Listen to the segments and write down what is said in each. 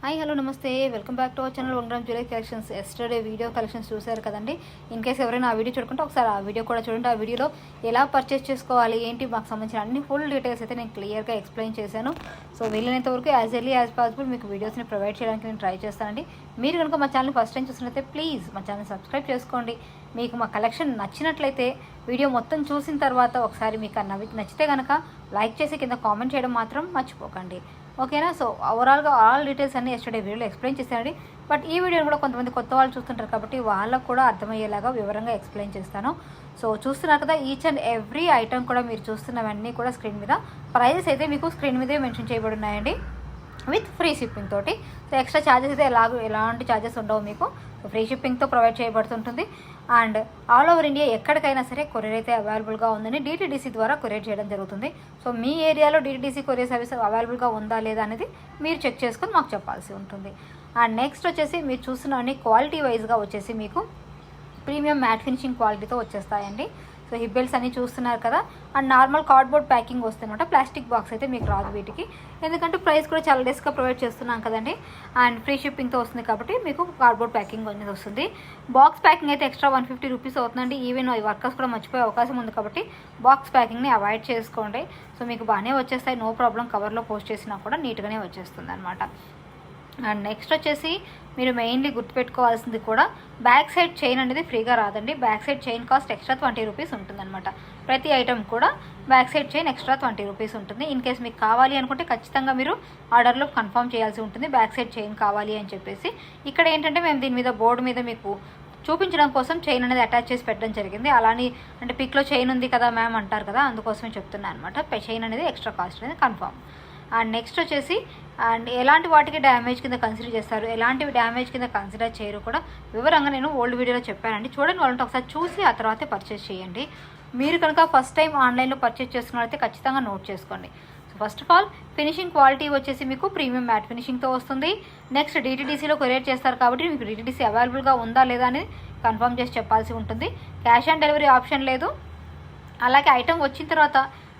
Hi hello నమస్తే welcome back to our channel Vangaram jewellery collections. Yesterday video collections చూశారు కదండి. In case ఎవరైనా ఆ వీడియో చూడకుంటే ఒకసారి ఆ వీడియో కూడా చూడండి. ఆ వీడియోలో ఎలా పర్చేస్ చేసుకోవాలి ఏంటి మాకు సంబంధించిన అన్ని ఫుల్ డీటెయిల్స్ అయితే నేను క్లియర్గా ఎక్స్ప్లెయిన్ చేశాను. సో వీలైనంత వరకు యాజ్ ఎర్లీ యాజ్ పాసిబుల్ మీకు వీడియోస్ని ప్రొవైడ్ చేయడానికి నేను ట్రై చేస్తానండి. మీరు కనుక మా ఛానల్ ఫస్ట్ టైం చూసినట్లయితే ప్లీజ్ మా ఛానల్ సబ్స్క్రైబ్ చేసుకోండి. మీకు మా కలెక్షన్ నచ్చినట్లయితే వీడియో మొత్తం చూసిన తర్వాత ఒకసారి మీకు నచ్చితే కనుక లైక్ చేసి కింద కామెంట్ చేయడం మాత్రం మర్చిపోకండి. ఓకేనా. సో ఓవరాల్గా ఆల్ డీటెయిల్స్ అన్ని ఎస్టర్డే వీడియోలో ఎక్స్ప్లెయిన్ చేశానండి. బట్ ఈ వీడియోని కూడా కొంతమంది కొత్త వాళ్ళు చూస్తుంటారు కాబట్టి వాళ్ళకు కూడా అర్థమయ్యేలాగా వివరంగా ఎక్స్ప్లెయిన్ చేస్తాను. సో చూస్తున్నారు కదా, ఈచ్ అండ్ ఎవ్రీ ఐటమ్ కూడా మీరు చూస్తున్నవన్నీ కూడా స్క్రీన్ మీద ప్రైజెస్ అయితే మీకు స్క్రీన్ మీదే మెన్షన్ చేయబడి ఉన్నాయండి, విత్ ఫ్రీ షిప్పింగ్ తోటి. సో ఎక్స్ట్రా ఛార్జెస్ అయితే ఎలాంటి ఛార్జెస్ ఉండవు మీకు. సో ఫ్రీ షిప్పింగ్తో ప్రొవైడ్ చేయబడుతుంటుంది. అండ్ ఆల్ ఓవర్ ఇండియా ఎక్కడికైనా సరే కొరియర్ అయితే అవైలబుల్గా ఉందని DTDC ద్వారా కొరియర్ చేయడం జరుగుతుంది. సో మీ ఏరియాలో DTDC కొరియర్ సర్వీస్ అవైలబుల్గా ఉందా లేదా అనేది మీరు చెక్ చేసుకొని మాకు చెప్పాల్సి ఉంటుంది. అండ్ నెక్స్ట్ వచ్చేసి మీరు చూస్తున్న క్వాలిటీ వైజ్గా వచ్చేసి మీకు ప్రీమియం మ్యాట్ ఫినిషింగ్ క్వాలిటీతో వచ్చేస్తాయండి. సో హిప్ బెల్ట్స్ అన్నీ చూస్తున్నారు కదా. అండ్ నార్మల్ కార్డ్బోర్డ్ ప్యాకింగ్ వస్తుందన్నమాట. ప్లాస్టిక్ బాక్స్ అయితే మీకు రాదు వీటికి, ఎందుకంటే ప్రైస్ కూడా చాలా లెస్గా ప్రొవైడ్ చేస్తున్నాం కదండి. అండ్ ఫ్రీ షిప్పింగ్తో వస్తుంది కాబట్టి మీకు కార్డ్బోర్డ్ ప్యాకింగ్ అనేది వస్తుంది. బాక్స్ ప్యాకింగ్ అయితే ఎక్స్ట్రా 150 రూపీస్ అవుతుందండి. ఈవెన్ వర్కర్స్ కూడా మర్చిపోయే అవకాశం ఉంది కాబట్టి బాక్స్ ప్యాకింగ్ని అవాయిడ్ చేసుకోండి. సో మీకు బాగానే వచ్చేస్తాయి, నో ప్రాబ్లం. కవర్లో పోస్ట్ చేసినా కూడా నీట్గానే వచ్చేస్తుంది అనమాట. అండ్ నెక్స్ట్ వచ్చేసి మీరు మెయిన్లీ గుర్తుపెట్టుకోవాల్సింది కూడా బ్యాక్ సైడ్ చైన్ అనేది ఫ్రీగా రాదండి. Back side chain cost extra 20 rupees ఉంటుందన్నమాట. ప్రతి ఐటమ్ కూడా back side chain extra 20 rupees ఉంటుంది. ఇన్ కేస్ మీకు కావాలి అనుకుంటే ఖచ్చితంగా మీరు ఆర్డర్లో కన్ఫర్మ్ చేయాల్సి ఉంటుంది బ్యాక్ సైడ్ చైన్ కావాలి అని చెప్పేసి. ఇక్కడ ఏంటంటే మేము దీని మీద బోర్డు మీద మీకు చూపించడం కోసం చైన్ అనేది అటాచ్ చేసి పెట్టడం జరిగింది. అలానే అంటే పిక్లో చైన్ ఉంది కదా మ్యామ్ అంటారు కదా, అందుకోసమే చెప్తున్నాను అనమాట. చైన్ అనేది ఎక్స్ట్రా కాస్ట్ అనేది కన్ఫర్మ్. అండ్ నెక్స్ట్ వచ్చేసి అండ్ ఎలాంటి వాటికి డ్యామేజ్ కింద కన్సిడర్ చేస్తారు, ఎలాంటివి డ్యామేజ్ కింద కన్సిడర్ చేయరు కూడా వివరంగా నేను ఓల్డ్ వీడియోలో చెప్పానండి. చూడండి, వాళ్ళంటే ఒకసారి చూసి ఆ తర్వాతే పర్చేస్ చేయండి. మీరు కనుక ఫస్ట్ టైం ఆన్లైన్లో పర్చేస్ చేస్తున్నట్లయితే ఖచ్చితంగా నోట్ చేసుకోండి. So first of all finishing quality వచ్చేసి మీకు ప్రీమియం మ్యాట్ ఫినిషింగ్తో వస్తుంది. నెక్స్ట్ DTDCలో కొరియర్ చేస్తారు కాబట్టి మీకు DTDC అవైలబుల్గా ఉందా లేదా అనేది కన్ఫర్మ్ చేసి చెప్పాల్సి ఉంటుంది. క్యాష్ ఆన్ డెలివరీ ఆప్షన్ లేదు. అలాగే ఐటమ్ వచ్చిన తర్వాత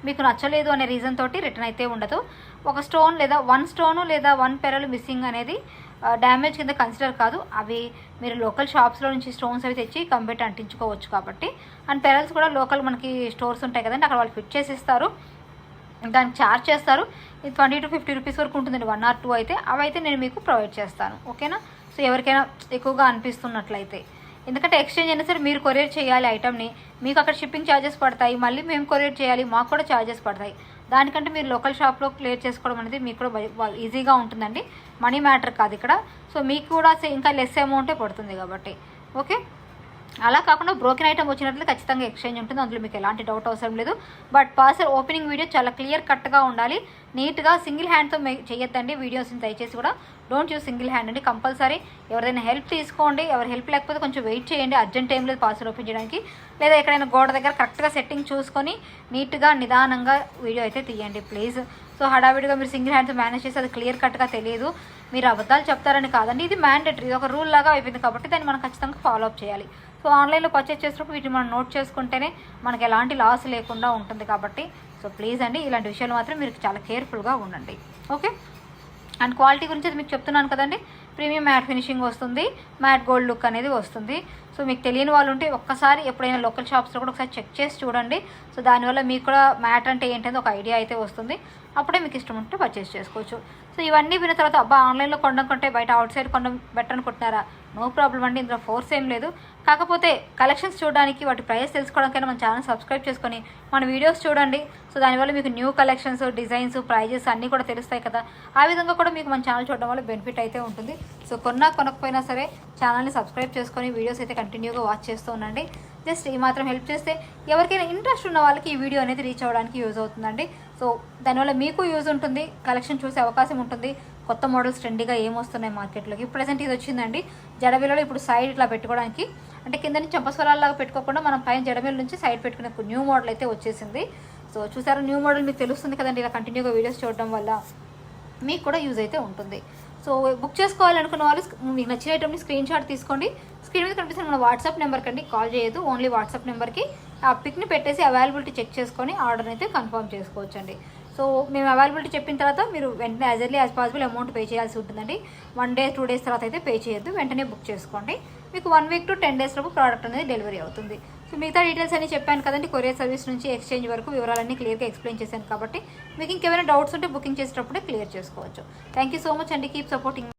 మీకు నచ్చలేదు అనే రీజన్ తోటి రిటర్న్ అయితే ఉండదు. ఒక స్టోన్ లేదా 1 స్టోను లేదా 1 పెరల్ మిస్సింగ్ అనేది డ్యామేజ్ కింద కన్సిడర్ కాదు. అవి మీరు లోకల్ షాప్స్లో నుంచి స్టోన్స్ అవి తెచ్చి కంపెట్ అంటించుకోవచ్చు కాబట్టి. అండ్ పెరల్స్ కూడా లోకల్ మనకి స్టోర్స్ ఉంటాయి కదండి, అక్కడ వాళ్ళు ఫిట్ చేసి ఇస్తారు, దానికి ఛార్జ్ చేస్తారు. ఇది 20 to 50 రూపీస్ వరకు ఉంటుందండి, 1 or 2 అయితే. అవి అయితే నేను మీకు ప్రొవైడ్ చేస్తాను, ఓకేనా. సో ఎవరికైనా ఎక్కువగా అనిపిస్తున్నట్లయితే, ఎందుకంటే ఎక్స్చేంజ్ అయినా సరే మీరు కొరియర్ చేయాలి ఐటమ్ని, మీకు అక్కడ షిప్పింగ్ ఛార్జెస్ పడతాయి, మళ్ళీ మేము కొరియర్ చేయాలి, మాకు కూడా ఛార్జెస్ పడతాయి. దానికంటే మీరు లోకల్ షాప్లో క్లియర్ చేసుకోవడం అనేది మీకు కూడా ఈజీగా ఉంటుందండి. మనీ మ్యాటర్ కాదు ఇక్కడ. సో మీకు కూడా ఇంకా లెస్ అమౌంటే పడుతుంది కాబట్టి, ఓకే. అలా కాకుండా బ్రోకెన్ ఐటమ్ వచ్చినట్లు ఖచ్చితంగా ఎక్స్చేంజ్ ఉంటుంది, అందులో మీకు ఎలాంటి డౌట్ అవసరం లేదు. బట్ పార్సల్ ఓపెనింగ్ వీడియో చాలా క్లియర్ కట్గా ఉండాలి, నీట్గా. సింగిల్ హ్యాండ్తో చేయొద్దండి వీడియోస్ని దయచేసి కూడా. డోంట్ యూజ్ సింగిల్ హ్యాండ్ అండి, కంపల్సరీ ఎవరైనా హెల్ప్ తీసుకోండి. ఎవరు హెల్ప్ లేకపోతే కొంచెం వెయిట్ చేయండి, అర్జెంట్ టైం లేదు పార్సల్ ఓపెన్ చేయడానికి. లేదా ఎక్కడైనా గోడ దగ్గర కరెక్ట్గా సెట్టింగ్ చూసుకొని నీట్గా నిదానంగా వీడియో అయితే తీయండి ప్లీజ్. సో హడావిడిగా మీరు సింగిల్ హ్యాండ్తో మేనేజ్ చేసి అది క్లియర్ కట్గా తెలియదు, మీరు అబద్ధాలు చెప్తారని కాదండి, ఇది మ్యాండేటరీ, ఇది ఒక రూల్ లాగా అయిపోయింది కాబట్టి దాన్ని మనం ఖచ్చితంగా ఫాలో అప్ చేయాలి. సో ఆన్లైన్లో పర్చేస్ చేసినప్పుడు వీటిని మనం నోట్ చేసుకుంటేనే మనకి ఎలాంటి లాస్ లేకుండా ఉంటుంది కాబట్టి. సో ప్లీజ్ అండి, ఇలాంటి విషయాలు మాత్రం మీరు చాలా కేర్ఫుల్గా ఉండండి, ఓకే. అండ్ క్వాలిటీ గురించి అది మీకు చెప్తున్నాను కదండి. ప్రీమియం మ్యాట్ ఫినిషింగ్ వస్తుంది, మ్యాట్ గోల్డ్ లుక్ అనేది వస్తుంది. సో మీకు తెలియని వాళ్ళు ఉంటే ఒక్కసారి ఎప్పుడైనా లోకల్ షాప్స్లో కూడా ఒకసారి చెక్ చేసి చూడండి. సో దానివల్ల మీకు కూడా మ్యాట్ అంటే ఏంటంటే ఒక ఐడియా అయితే వస్తుంది. అప్పుడే మీకు ఇష్టం ఉంటే పర్చేస్ చేసుకోవచ్చు. సో ఇవన్నీ విన్న తర్వాత అబ్బా ఆన్లైన్లో కొనడం కంటే బయట అవుట్ సైడ్ కొనడం బెటర్ అనుకుంటున్నారా? నో ప్రాబ్లం అండి, ఇందులో ఫోర్స్ ఏం లేదు. కాకపోతే కలెక్షన్స్ చూడడానికి, వాటి ప్రైస్ తెలుసుకోవడానికైనా మన ఛానల్ సబ్స్క్రైబ్ చేసుకొని మన వీడియోస్ చూడండి. సో దానివల్ల మీకు న్యూ కలెక్షన్స్, డిజైన్స్, ప్రైజెస్ అన్నీ కూడా తెలుస్తాయి కదా. ఆ విధంగా కూడా మీకు మన ఛానల్ చూడడం వల్ల బెనిఫిట్ అయితే ఉంటుంది. సో కొనకపోయినా సరే ఛానల్ని సబ్స్క్రైబ్ చేసుకొని వీడియోస్ అయితే కంటిన్యూగా వాచ్ చేస్తూ ఉండండి. జస్ట్ ఈ మాత్రం హెల్ప్ చేస్తే ఎవరికైనా ఇంట్రెస్ట్ ఉన్న వాళ్ళకి ఈ వీడియో అనేది రీచ్ అవ్వడానికి యూజ్ అవుతుందండి. సో దానివల్ల మీకు యూజ్ ఉంటుంది, కలెక్షన్ చూసే అవకాశం ఉంటుంది. కొత్త మోడల్స్ ట్రెండీగా ఏమొస్తున్నాయి మార్కెట్లోకి. ప్రెసెంట్ ఇది వచ్చిందండి జడబిల్లలో. ఇప్పుడు సైడ్ ఇట్లా పెట్టుకోవడానికి, అంటే కింద నుంచి చెంపస్వరాల్లాగా పెట్టుకోకుండా మనం పైన జడబిల్ నుంచి సైడ్ పెట్టుకునే న్యూ మోడల్ అయితే వచ్చేసింది. సో చూసారా, న్యూ మోడల్ మీకు తెలుస్తుంది కదండి. ఇలా కంటిన్యూగా వీడియోస్ చూడడం వల్ల మీకు కూడా యూజ్ అయితే ఉంటుంది. సో బుక్ చేసుకోవాలనుకున్న వాళ్ళు మీకు నచ్చిన ఐటమ్ని స్క్రీన్ షాట్ తీసుకోండి. స్క్రీన్ మీద కనిపిస్తున్న మన వాట్సాప్ నెంబర్కి అండి కాల్ చేయొద్దు, ఓన్లీ వాట్సాప్ నెంబర్కి ఆ పిక్ని పెట్టేసి అవైలబిలిటీ చెక్ చేసుకొని ఆర్డర్ అయితే కన్ఫర్మ్ చేసుకోవచ్చు అండి. సో మేము అవైలబిలిటీ చెప్పిన తర్వాత మీరు వెంటనే as early as possible amount pay చేయాల్సి ఉంటుందండి. 1 డే 2 డేస్ తర్వాత అయితే పే చేయొద్దు, వెంటనే బుక్ చేసుకోండి. మీకు 1 వీక్ to 10 డేస్ లోపు ప్రోడక్ట్ అనేది డెలివరీ అవుతుంది. సో మిగతా డీటెయిల్స్ అన్ని చెప్పాను కదండి, కొరియర్ సర్వీస్ నుంచి ఎక్స్చేంజ్ వరకు వివరాలన్నీ క్లియర్గా ఎక్స్ప్లెయిన్ చేశాను కాబట్టి మీకు ఇంకేమైనా డౌట్స్ ఉంటే బుకింగ్ చేసేటప్పుడే క్లియర్ చేసుకోవచ్చు. థ్యాంక్ యూ సో మచ్ అండి. Keep supporting.